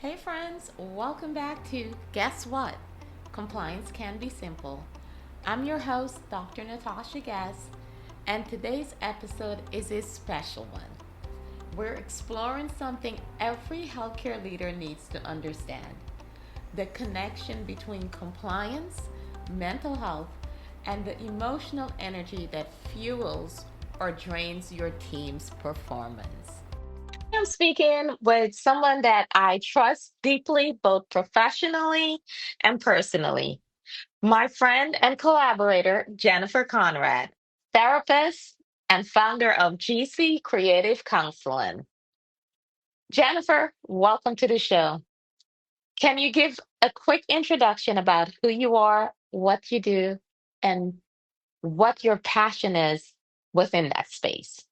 Hey friends, welcome back to Guess What? Compliance Can Be Simple. I'm your host, Dr. Natasha Guess, and today's episode is a special one. We're exploring something every healthcare leader needs to understand: the connection between compliance, mental health, and the emotional energy that fuels or drains your team's performance. I'm speaking with someone that I trust deeply, both professionally and personally. My friend and collaborator, Jennifer Conrad, therapist and founder of GC Creative Counseling. Jennifer, welcome to the show. Can you give a quick introduction about who you are, what you do, and what your passion is within that space?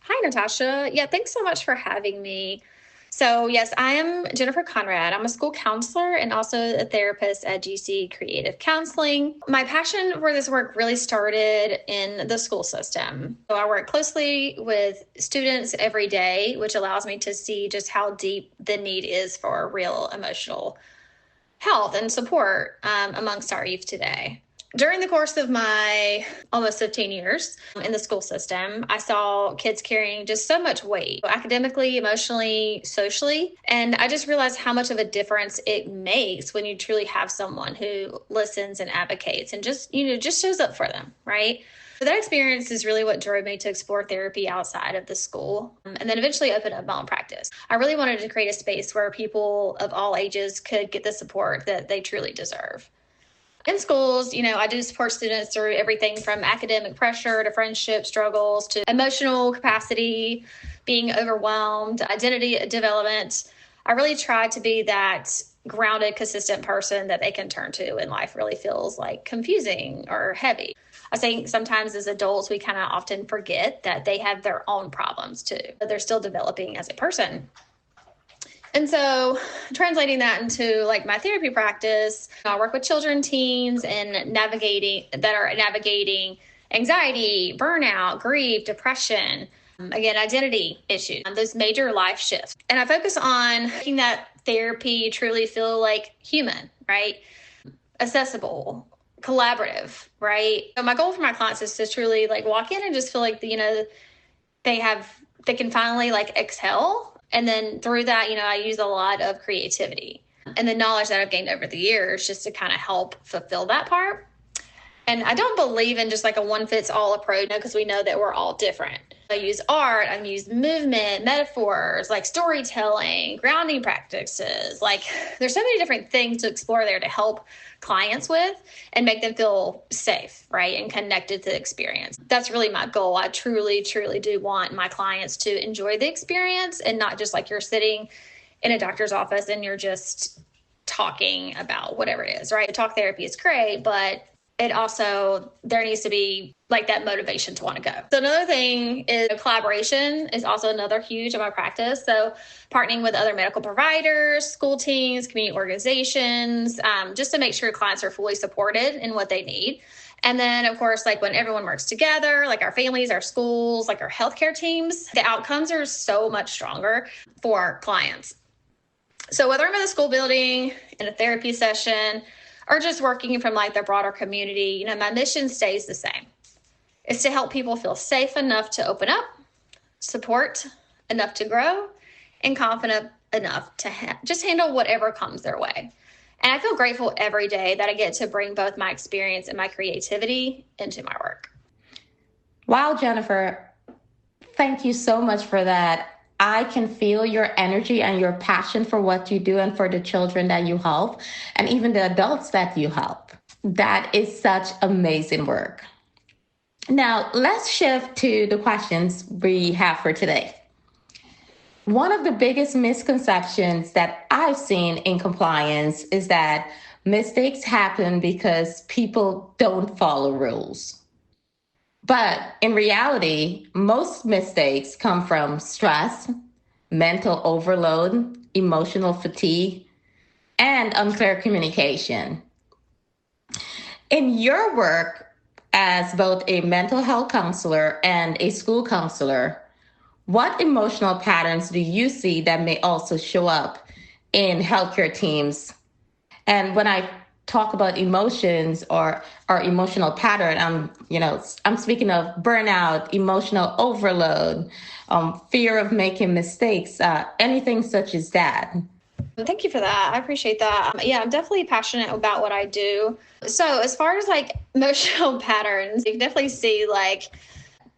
Hi, Natasha. Yeah, thanks so much for having me. So, yes, I am Jennifer Conrad. I'm a school counselor and also a therapist at GC Creative Counseling. My passion for this work really started in the school system. So, I work closely with students every day, which allows me to see just how deep the need is for real emotional health and support amongst our youth today. During the course of my almost 15 years in the school system, I saw kids carrying just so much weight, academically, emotionally, socially. And I just realized how much of a difference it makes when you truly have someone who listens and advocates and just shows up for them, right? So that experience is really what drove me to explore therapy outside of the school and then eventually open up my own practice. I really wanted to create a space where people of all ages could get the support that they truly deserve. In schools, I do support students through everything from academic pressure to friendship struggles to emotional capacity, being overwhelmed, identity development. I really try to be that grounded, consistent person that they can turn to when life really feels like confusing or heavy. I think sometimes as adults, we kind of often forget that they have their own problems too, but they're still developing as a person. And so translating that into like my therapy practice, I work with children, teens, and navigating anxiety, burnout, grief, depression, again, identity issues, those major life shifts. And I focus on making that therapy truly feel like human, right? Accessible, collaborative, right? So my goal for my clients is to truly like walk in and just feel like, they have they can finally like exhale, and then through that I use a lot of creativity and the knowledge that I've gained over the years just to kind of help fulfill that part. And I don't believe in just like a one fits all approach because we know that we're all different. I use art, I use movement, metaphors, like storytelling, grounding practices. Like there's so many different things to explore there to help clients with and make them feel safe, right? And connected to the experience. That's really my goal. I truly, truly do want my clients to enjoy the experience and not just like you're sitting in a doctor's office and you're just talking about whatever it is, right? Talk therapy is great, but it also, there needs to be like that motivation to want to go. So another thing is collaboration is also another huge in my practice. So partnering with other medical providers, school teams, community organizations, just to make sure clients are fully supported in what they need. And then, of course, like when everyone works together, like our families, our schools, like our healthcare teams, the outcomes are so much stronger for clients. So whether I'm in a school building, in a therapy session, or just working from like the broader community, my mission stays the same. It's to help people feel safe enough to open up, support enough to grow, and confident enough to just handle whatever comes their way. And I feel grateful every day that I get to bring both my experience and my creativity into my work. Wow, Jennifer, thank you so much for that. I can feel your energy and your passion for what you do and for the children that you help, and even the adults that you help. That is such amazing work. Now, let's shift to the questions we have for today. One of the biggest misconceptions that I've seen in compliance is that mistakes happen because people don't follow rules. But in reality, most mistakes come from stress, mental overload, emotional fatigue, and unclear communication. In your work as both a mental health counselor and a school counselor, What emotional patterns do you see that may also show up in healthcare teams? And when I talk about emotions or emotional pattern, I'm speaking of burnout, emotional overload, fear of making mistakes, anything such as that. Thank you for that. I appreciate that. Yeah, I'm definitely passionate about what I do. So, as far as like emotional patterns, you can definitely see like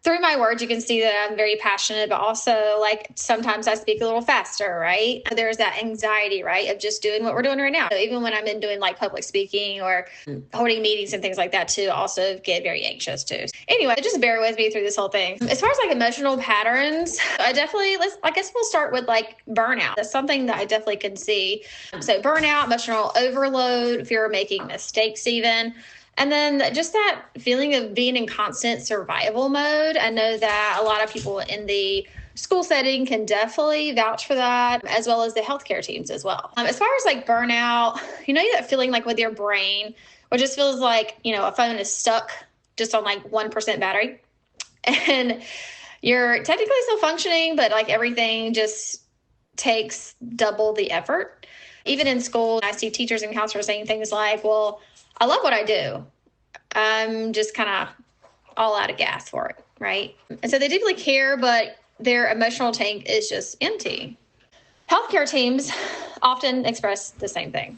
through my words, you can see that I'm very passionate, but also like sometimes I speak a little faster, right? There's that anxiety, right, of just doing what we're doing right now. So even when I'm in doing like public speaking or holding meetings and things like that too, also get very anxious too. Anyway, just bear with me through this whole thing. As far as like emotional patterns, I guess we'll start with like burnout. That's something that I definitely can see. So burnout, emotional overload, fear of making mistakes even. And then just that feeling of being in constant survival mode. I know that a lot of people in the school setting can definitely vouch for that, as well as the healthcare teams as well. As far as like burnout, that feeling like with your brain, where it just feels like, a phone is stuck just on like 1% battery. And you're technically still functioning, but like everything just takes double the effort. Even in school, I see teachers and counselors saying things like, well, I love what I do. I'm just kind of all out of gas for it, right? And so they deeply care, but their emotional tank is just empty. Healthcare teams often express the same thing,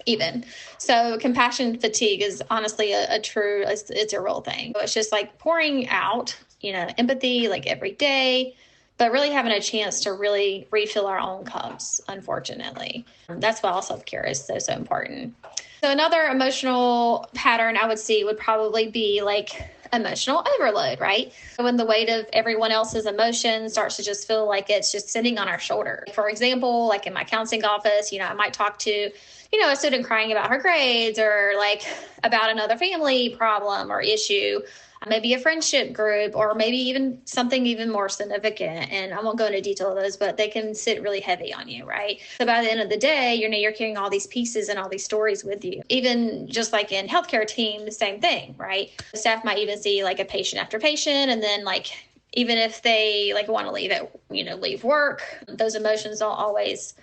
even. So compassion fatigue is honestly it's a real thing. It's just like pouring out, empathy like every day, but really having a chance to really refill our own cups, unfortunately. That's why all self-care is so important. So another emotional pattern I would see would probably be like emotional overload, right? When the weight of everyone else's emotions starts to just feel like it's just sitting on our shoulder. For example, like in my counseling office, I might talk to, a student crying about her grades or like about another family problem or issue, maybe a friendship group, or maybe even something even more significant. And I won't go into detail of those, but they can sit really heavy on you, right? So by the end of the day, you're carrying all these pieces and all these stories with you. Even just like in healthcare team, the same thing, right? The staff might even see like a patient after patient, and then like even if they like want to leave work, those emotions don't always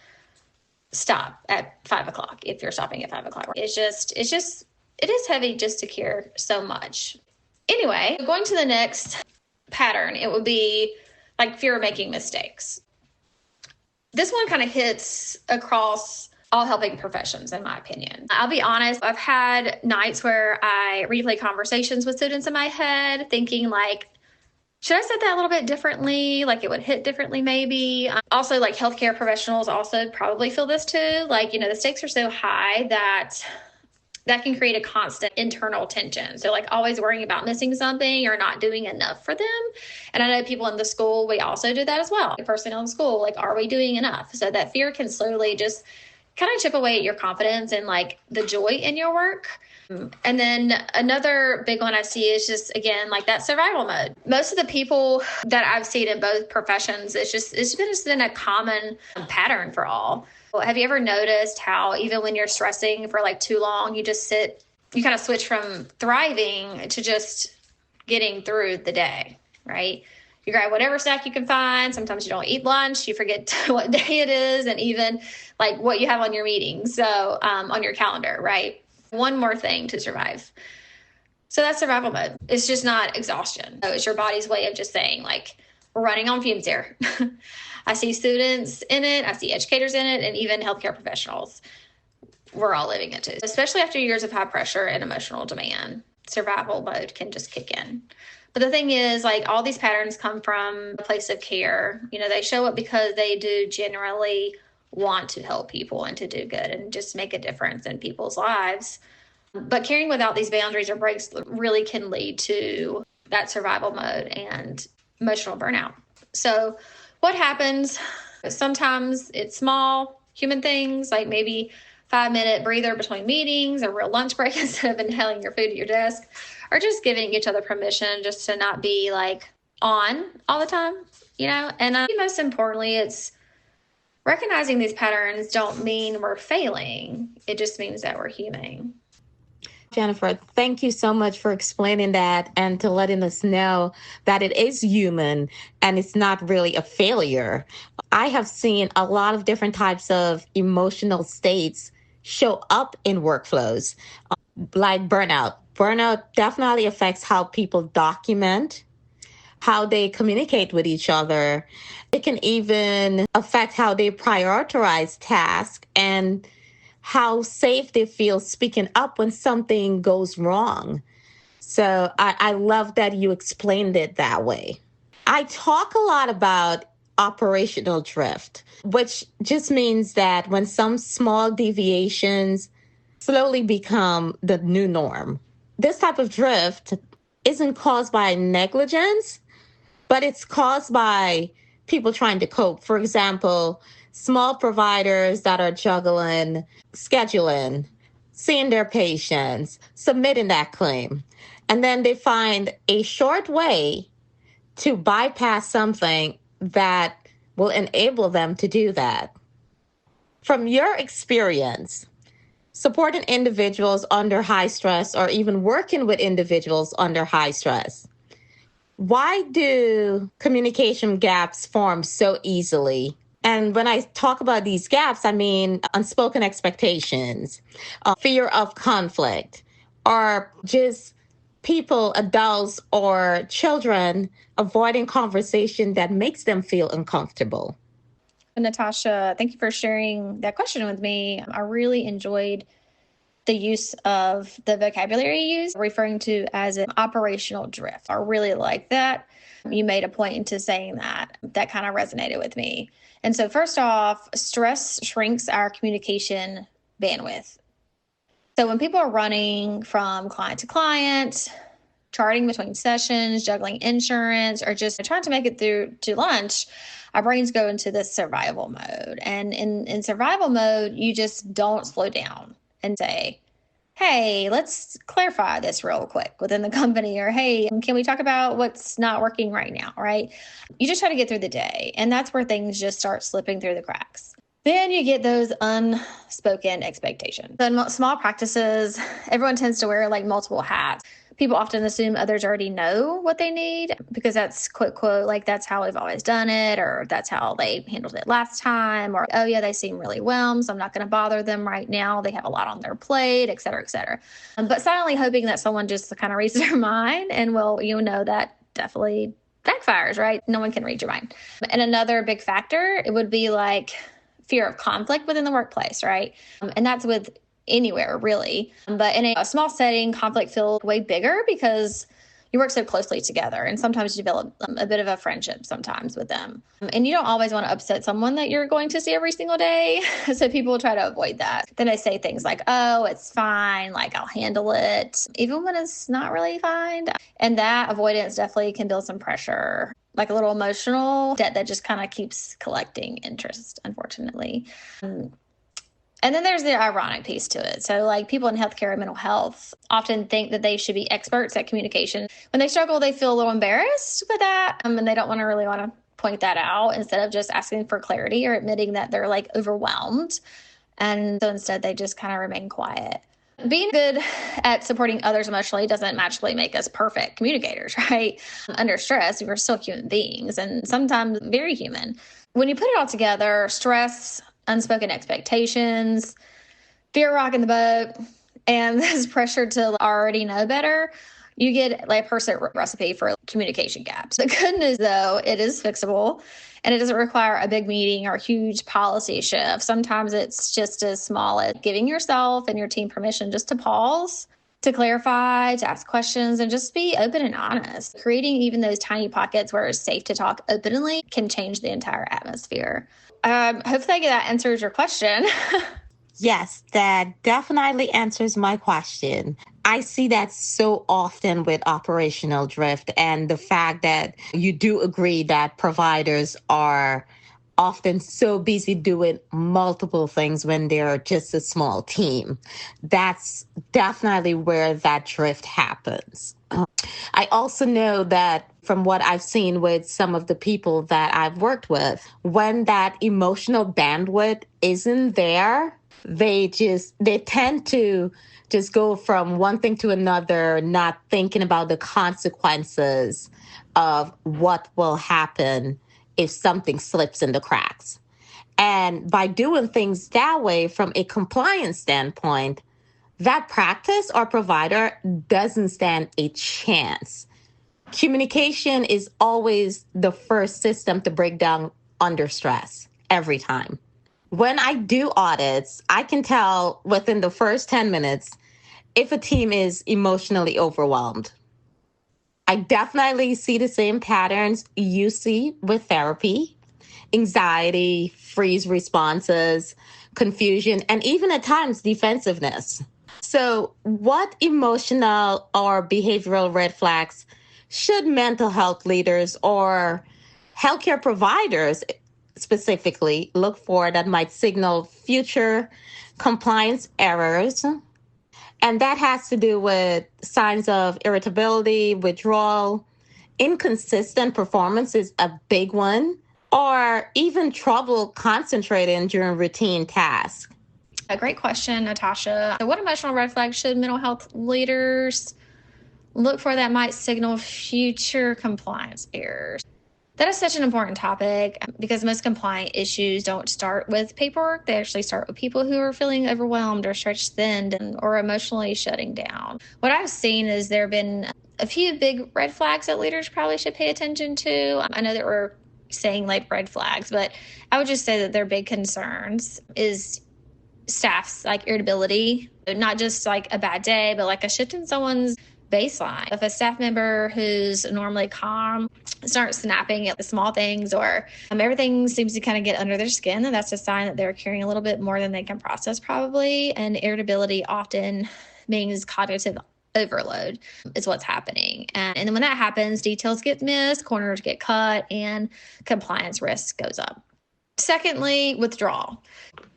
stop at 5 o'clock. If you're stopping at 5 o'clock, it is heavy just to care so much. Anyway, going to the next pattern, it would be like fear of making mistakes. This one kind of hits across all helping professions, in my opinion. I'll be honest, I've had nights where I replay conversations with students in my head, thinking like, should I set that a little bit differently? Like it would hit differently maybe. Also, like healthcare professionals also probably feel this too. Like, the stakes are so high that can create a constant internal tension. So like always worrying about missing something or not doing enough for them. And I know people in the school, we also do that as well. Personnel in school, like, are we doing enough? So that fear can slowly just kind of chip away at your confidence and like the joy in your work. And then another big one I see is just, again, like that survival mode. Most of the people that I've seen in both professions, it's been a common pattern for all. Have you ever noticed how even when you're stressing for like too long, you kind of switch from thriving to just getting through the day, right? You grab whatever snack you can find. Sometimes you don't eat lunch. You forget what day it is and even like what you have on your meeting. So on your calendar, right? One more thing to survive. So that's survival mode. It's just not exhaustion. So it's your body's way of just saying like, we're running on fumes here. I see students in it. I see educators in it, and even healthcare professionals. We're all living it too, especially after years of high pressure and emotional demand. Survival mode can just kick in. But the thing is, like, all these patterns come from a place of care. They show up because they do generally want to help people and to do good and just make a difference in people's lives. But caring without these boundaries or breaks really can lead to that survival mode and emotional burnout. So what happens? Sometimes it's small human things, like maybe 5-minute breather between meetings, a real lunch break instead of inhaling your food at your desk, or just giving each other permission just to not be like on all the time, And most importantly, it's recognizing these patterns don't mean we're failing. It just means that we're human. Jennifer, thank you so much for explaining that and to letting us know that it is human and it's not really a failure. I have seen a lot of different types of emotional states show up in workflows, like burnout. Burnout definitely affects how people document, how they communicate with each other. It can even affect how they prioritize tasks and how safe they feel speaking up when something goes wrong. So I love that you explained it that way. I talk a lot about operational drift, which just means that when some small deviations slowly become the new norm. This type of drift isn't caused by negligence, but it's caused by people trying to cope. For example, small providers that are juggling scheduling, seeing their patients, submitting that claim. And then they find a short way to bypass something that will enable them to do that. From your experience, supporting individuals under high stress or even working with individuals under high stress, why do communication gaps form so easily? And when I talk about these gaps, I mean unspoken expectations, fear of conflict, or just people, adults or children, avoiding conversation that makes them feel uncomfortable. Natasha, thank you for sharing that question with me. I really enjoyed the use of the vocabulary used, referring to as an operational drift. I really like that. You made a point into saying that. That kind of resonated with me. And so, first off, stress shrinks our communication bandwidth. So, when people are running from client to client, charting between sessions, juggling insurance, or just trying to make it through to lunch, our brains go into this survival mode. And in survival mode, you just don't slow down and say, hey, let's clarify this real quick within the company, or hey, can we talk about what's not working right now, right? You just try to get through the day. And that's where things just start slipping through the cracks. Then you get those unspoken expectations. So in small practices, everyone tends to wear like multiple hats. People often assume others already know what they need because that's quote, like that's how we've always done it, or that's how they handled it last time, or, oh yeah, they seem really whelmed, so I'm not going to bother them right now. They have a lot on their plate, et cetera, et cetera. But silently hoping that someone just kind of reads their mind, and well, you know, that definitely backfires, right? No one can read your mind. And another big factor, it would be like fear of conflict within the workplace, right? And that's with anywhere really. But in a small setting, conflict feels way bigger because you work so closely together, and sometimes you develop a bit of a friendship sometimes with them. And you don't always want to upset someone that you're going to see every single day. So people try to avoid that. Then they say things like, oh, it's fine, like I'll handle it, even when it's not really fine. And that avoidance definitely can build some pressure, like a little emotional debt that just kind of keeps collecting interest, unfortunately. And then there's the ironic piece to it. So like people in healthcare and mental health often think that they should be experts at communication. When they struggle, they feel a little embarrassed with that. And they don't really want to point that out, instead of just asking for clarity or admitting that they're like overwhelmed. And so instead they just kind of remain quiet. Being good at supporting others emotionally doesn't magically make us perfect communicators, right? Under stress, we're still human beings, and sometimes very human. When you put it all together, stress, unspoken expectations, fear rocking the boat, and this pressure to already know better, you get like a perfect recipe for communication gaps. The good news, though, it is fixable, and it doesn't require a big meeting or a huge policy shift. Sometimes it's just as small as giving yourself and your team permission just to pause, to clarify, to ask questions, and just be open and honest. Creating even those tiny pockets where it's safe to talk openly can change the entire atmosphere. Hopefully that answers your question. Yes, that definitely answers my question. I see that so often with operational drift, and the fact that you do agree that providers are often so busy doing multiple things when they're just a small team. That's definitely where that drift happens. I also know that from what I've seen with some of the people that I've worked with, when that emotional bandwidth isn't there, They tend to just go from one thing to another, not thinking about the consequences of what will happen if something slips in the cracks. And by doing things that way from a compliance standpoint, that practice or provider doesn't stand a chance. Communication is always the first system to break down under stress every time. When I do audits, I can tell within the first 10 minutes if a team is emotionally overwhelmed. I definitely see the same patterns you see with therapy: anxiety, freeze responses, confusion, and even at times defensiveness. So, what emotional or behavioral red flags should mental health leaders or healthcare providers specifically look for that might signal future compliance errors? And that has to do with signs of irritability, withdrawal, inconsistent performance is a big one, or even trouble concentrating during routine tasks. A great question, Natasha. So what emotional red flags should mental health leaders look for that might signal future compliance errors? That is such an important topic because most compliance issues don't start with paperwork. They actually start with people who are feeling overwhelmed or stretched thin or emotionally shutting down. What I've seen is there have been a few big red flags that leaders probably should pay attention to. I know that we're saying like red flags, but I would just say that their big concerns is staff's like irritability, not just like a bad day, but like a shift in someone's baseline. If a staff member who's normally calm starts snapping at the small things or everything seems to kind of get under their skin, then that's a sign that they're carrying a little bit more than they can process probably. And irritability often means cognitive overload is what's happening. And then when that happens, details get missed, corners get cut, and compliance risk goes up. Secondly, withdrawal.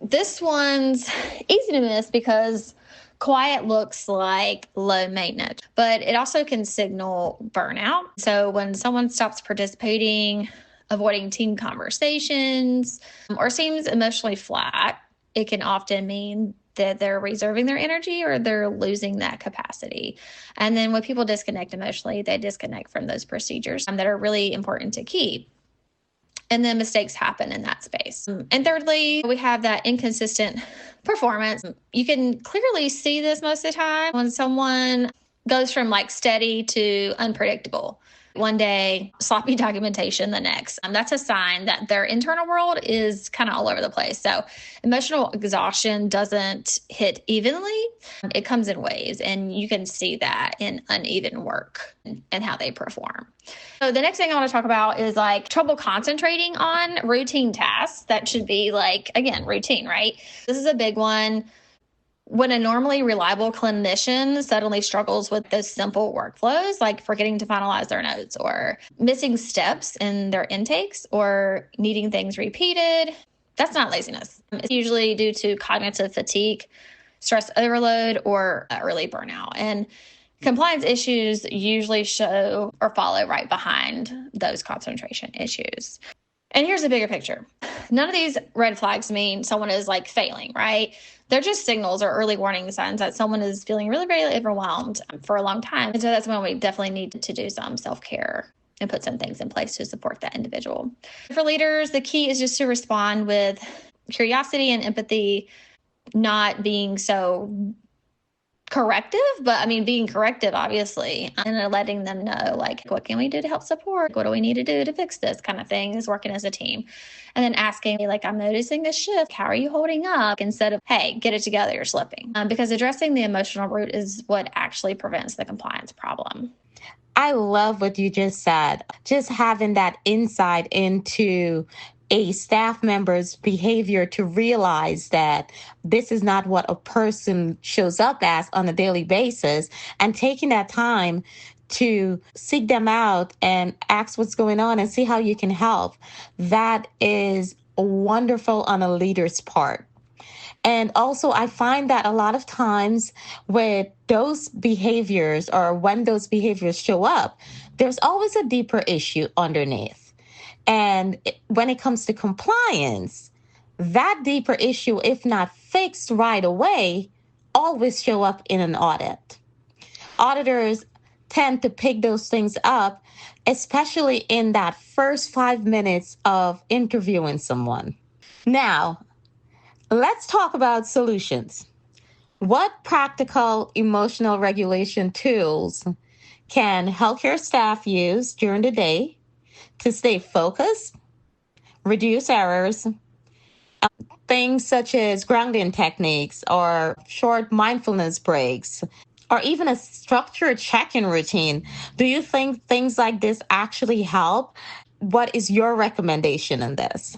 This one's easy to miss because quiet looks like low maintenance, but it also can signal burnout. So when someone stops participating, avoiding team conversations, or seems emotionally flat, it can often mean that they're reserving their energy or they're losing that capacity. And then when people disconnect emotionally, they disconnect from those procedures that are really important to keep. And then mistakes happen in that space. And thirdly, we have that inconsistent performance. You can clearly see this most of the time when someone goes from like steady to unpredictable. One day, sloppy documentation the next. That's a sign that their internal world is kind of all over the place. So emotional exhaustion doesn't hit evenly. It comes in waves, and you can see that in uneven work and how they perform. So the next thing I want to talk about is like trouble concentrating on routine tasks that should be like, again, routine, right? This is a big one. When a normally reliable clinician suddenly struggles with those simple workflows, like forgetting to finalize their notes or missing steps in their intakes or needing things repeated, that's not laziness. It's usually due to cognitive fatigue, stress overload, or early burnout. And compliance issues usually show or follow right behind those concentration issues. And here's the bigger picture. None of these red flags mean someone is like failing, right? They're just signals or early warning signs that someone is feeling really, really overwhelmed for a long time. And so that's when we definitely need to do some self-care and put some things in place to support that individual. For leaders, the key is just to respond with curiosity and empathy, not being so corrective, but I mean, being corrective, obviously, and letting them know, like, what can we do to help support? What do we need to do to fix this kind of thing is working as a team. And then asking me, like, I'm noticing this shift. How are you holding up? Instead of, hey, get it together, you're slipping. Because addressing the emotional root is what actually prevents the compliance problem. I love what you just said. Just having that insight into a staff member's behavior to realize that this is not what a person shows up as on a daily basis, and taking that time to seek them out and ask what's going on and see how you can help. That is wonderful on a leader's part. And also, I find that a lot of times with those behaviors or when those behaviors show up, there's always a deeper issue underneath. And when it comes to compliance, That deeper issue, if not fixed right away, always show up in an audit. Auditors tend to pick those things up, especially in that first 5 minutes of interviewing someone. Now, let's talk about solutions. What practical emotional regulation tools can healthcare staff use during the day to stay focused, reduce errors? Things such as grounding techniques or short mindfulness breaks, or even a structured check in routine. Do you think things like this actually help? What is your recommendation in this?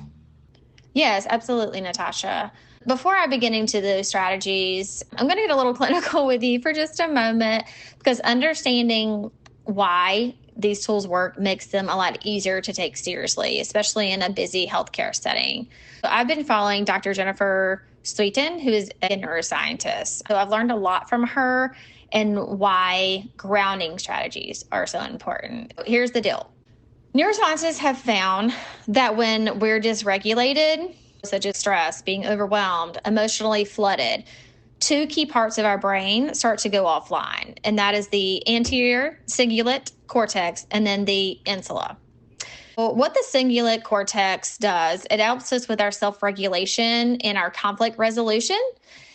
Yes, absolutely, Natasha. Before I begin into those strategies, I'm going to get a little clinical with you for just a moment because understanding why these tools work makes them a lot easier to take seriously, especially in a busy healthcare setting. I've been following Dr. Jennifer Sweeten, who is a neuroscientist. So I've learned a lot from her and why grounding strategies are so important. Here's the deal. Neuroscientists have found that when we're dysregulated, such as stress, being overwhelmed, emotionally flooded, two key parts of our brain start to go offline, and that is the anterior cingulate cortex and then the insula. Well, what the cingulate cortex does, it helps us with our self-regulation and our conflict resolution.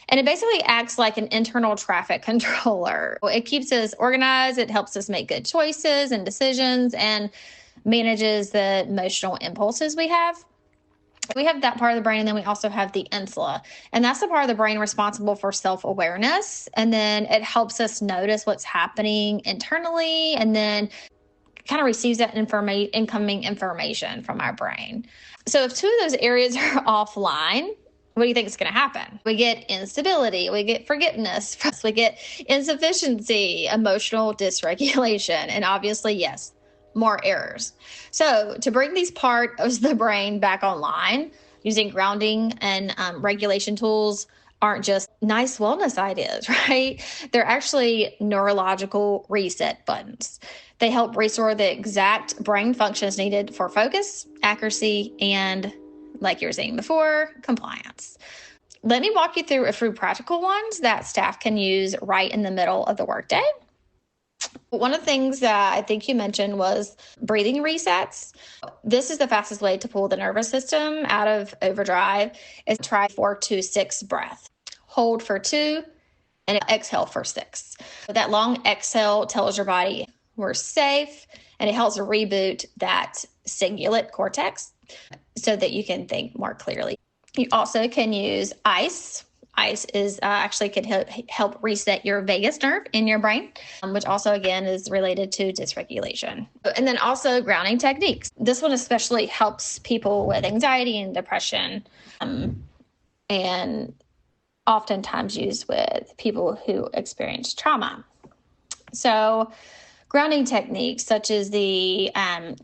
And it basically acts like an internal traffic controller. It keeps us organized, it helps us make good choices and decisions, and manages the emotional impulses we have. We have that part of the brain, and then we also have the insula. And that's the part of the brain responsible for self-awareness. And then it helps us notice what's happening internally, and then kind of receives that incoming information from our brain. So if two of those areas are offline, what do you think is going to happen? We get instability, we get forgetfulness, we get insufficiency, emotional dysregulation, and obviously, yes, more errors. So to bring these parts of the brain back online, using grounding and regulation tools aren't just nice wellness ideas, right? They're actually neurological reset buttons. They help restore the exact brain functions needed for focus, accuracy, and, like you were saying before, compliance. Let me walk you through a few practical ones that staff can use right in the middle of the workday. One of the things that I think you mentioned was breathing resets. This is the fastest way to pull the nervous system out of overdrive is try 4-2-6 breath. Hold for 2 and exhale for 6. That long exhale tells your body we're safe, and it helps reboot that cingulate cortex so that you can think more clearly. You also can use ice. Ice is actually can help reset your vagus nerve in your brain, which also, again, is related to dysregulation. And then also grounding techniques. This one especially helps people with anxiety and depression, and oftentimes used with people who experience trauma. So grounding techniques such as the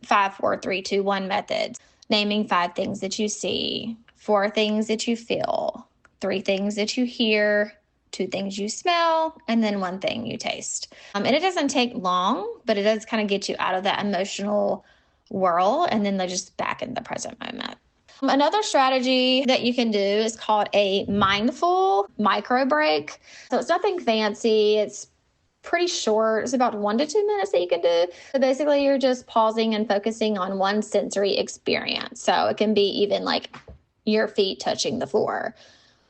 5, 4, 3, 2, 1 method, naming 5 things that you see, 4 things that you feel, 3 things that you hear, 2 things you smell, and then 1 thing you taste. And it doesn't take long, but it does kind of get you out of that emotional whirl, and then they're just back in the present moment. Another strategy that you can do is called a mindful micro break. So it's nothing fancy. It's pretty short. It's about 1 to 2 minutes that you can do. So basically, you're just pausing and focusing on one sensory experience. So it can be even like your feet touching the floor,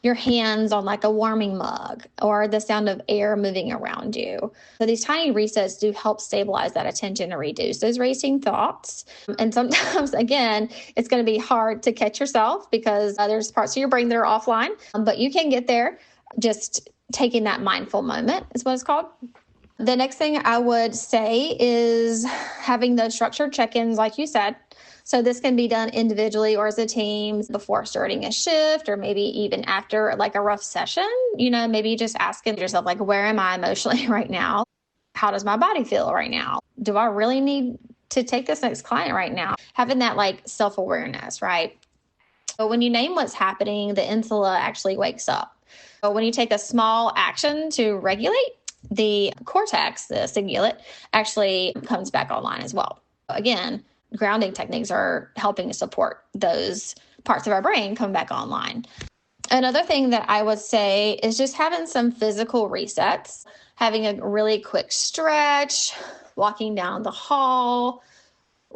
your hands on like a warming mug, or the sound of air moving around you. So these tiny resets do help stabilize that attention and reduce those racing thoughts. And sometimes, again, it's going to be hard to catch yourself because there's parts of your brain that are offline, but you can get there. Just taking that mindful moment is what it's called. The next thing I would say is having those structured check-ins, like you said. So this can be done individually or as a team before starting a shift, or maybe even after like a rough session. Maybe just asking yourself, like, where am I emotionally right now? How does my body feel right now? Do I really need to take this next client right now? Having that like self-awareness, right? But when you name what's happening, the insula actually wakes up. But when you take a small action to regulate, the cortex, the cingulate, actually comes back online as well. Again, grounding techniques are helping to support those parts of our brain come back online. Another thing that I would say is just having some physical resets, having a really quick stretch, walking down the hall,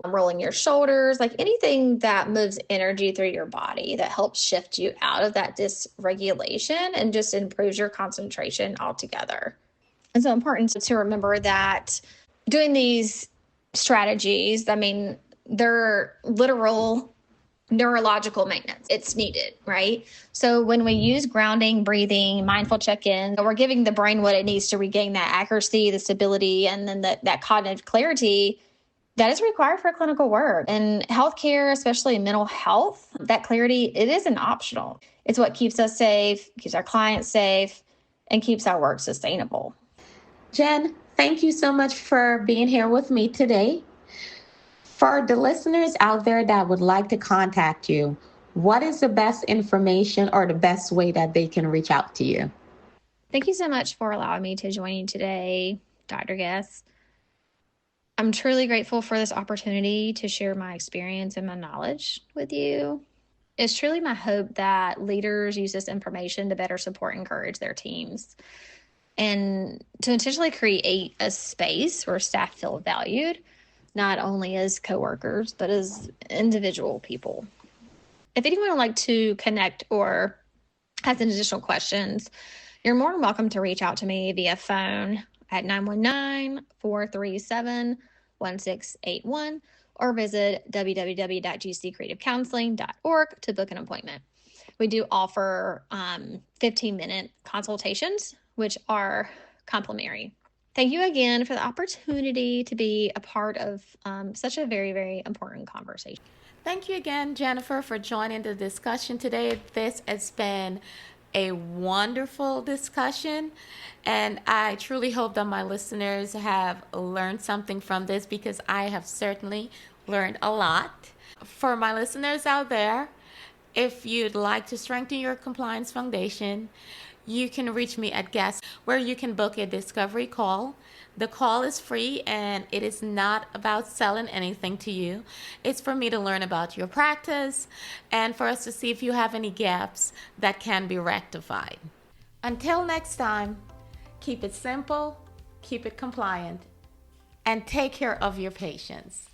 rolling your shoulders, like anything that moves energy through your body that helps shift you out of that dysregulation and just improves your concentration altogether. And so important to remember that doing these strategies, I mean, they're literal neurological maintenance. It's needed, right? So when we use grounding, breathing, mindful check-in, we're giving the brain what it needs to regain that accuracy, the stability, and then that cognitive clarity that is required for clinical work. And healthcare, especially mental health, that clarity, it isn't optional. It's what keeps us safe, keeps our clients safe, and keeps our work sustainable. Jen, thank you so much for being here with me today. For the listeners out there that would like to contact you, what is the best information or the best way that they can reach out to you? Thank you so much for allowing me to join you today, Dr. Guess. I'm truly grateful for this opportunity to share my experience and my knowledge with you. It's truly my hope that leaders use this information to better support and encourage their teams and to intentionally create a space where staff feel valued, not only as coworkers, but as individual people. If anyone would like to connect or has any additional questions, you're more than welcome to reach out to me via phone at 919-437-1681 or visit www.gccreativecounseling.org to book an appointment. We do offer 15-minute consultations, which are complimentary. Thank you again for the opportunity to be a part of such a very, very important conversation. Thank you again, Jennifer, for joining the discussion today. This has been a wonderful discussion, and I truly hope that my listeners have learned something from this, because I have certainly learned a lot. For my listeners out there, if you'd like to strengthen your compliance foundation, you can reach me at Guess, where you can book a discovery call. The call is free, and it is not about selling anything to you. It's for me to learn about your practice and for us to see if you have any gaps that can be rectified. Until next time, keep it simple, keep it compliant, and take care of your patients.